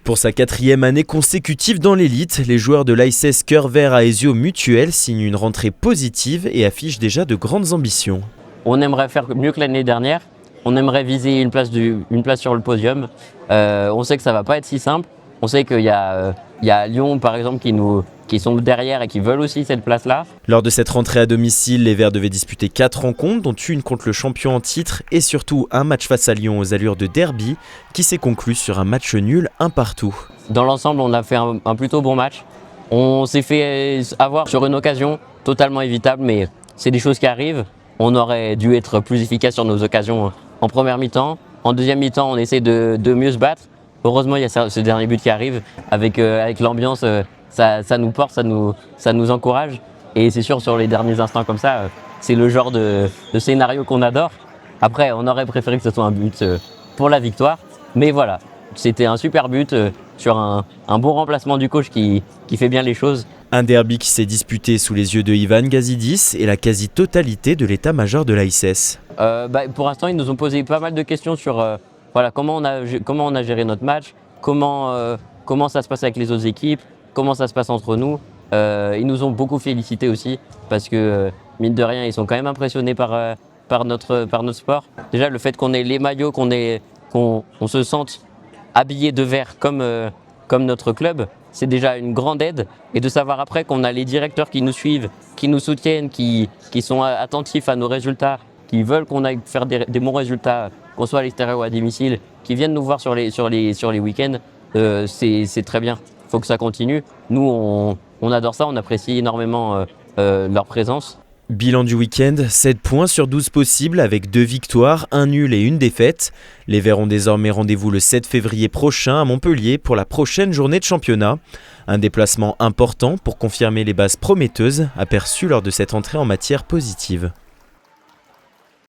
Pour sa 4e année consécutive dans l'élite, les joueurs de l'ASS Cœur Vert Aesio Mutuel signent une rentrée positive et affichent déjà de grandes ambitions. On aimerait faire mieux que l'année dernière, on aimerait viser une place sur le podium. On sait que ça ne va pas être si simple, on sait qu'il y a Lyon par exemple qui sont derrière et qui veulent aussi cette place-là. Lors de cette rentrée à domicile, les Verts devaient disputer 4 rencontres, dont une contre le champion en titre et surtout un match face à Lyon aux allures de derby qui s'est conclu sur un match nul 1-1. Dans l'ensemble, on a fait un plutôt bon match. On s'est fait avoir sur une occasion totalement évitable, mais c'est des choses qui arrivent. On aurait dû être plus efficace sur nos occasions en première mi-temps. En deuxième mi-temps, on essaie de mieux se battre. Heureusement, il y a ce dernier but qui arrive avec l'ambiance. Ça nous porte, ça nous encourage. Et c'est sûr, sur les derniers instants comme ça, c'est le genre de scénario qu'on adore. Après, on aurait préféré que ce soit un but pour la victoire. Mais voilà, c'était un super but sur un bon remplacement du coach qui fait bien les choses. Un derby qui s'est disputé sous les yeux de Ivan Gazidis et la quasi-totalité de l'état-major de l'ASS. Pour l'instant, ils nous ont posé pas mal de questions sur comment on a géré notre match, comment ça se passe avec les autres équipes, comment ça se passe entre nous. Ils nous ont beaucoup félicité aussi parce que, mine de rien, ils sont quand même impressionnés par notre sport. Déjà, le fait qu'on ait les maillots, qu'on se sente habillé de vert comme notre club, c'est déjà une grande aide. Et de savoir après qu'on a les directeurs qui nous suivent, qui nous soutiennent, qui sont attentifs à nos résultats, qui veulent qu'on aille faire des bons résultats, qu'on soit à l'extérieur ou à domicile, qui viennent nous voir sur les week-ends, c'est très bien. Il faut que ça continue. Nous, on adore ça, on apprécie énormément leur présence. Bilan du week-end, 7 points sur 12 possibles avec 2 victoires, 1 nul et 1 défaite. Les Verts ont désormais rendez-vous le 7 février prochain à Montpellier pour la prochaine journée de championnat. Un déplacement important pour confirmer les bases prometteuses aperçues lors de cette entrée en matière positive.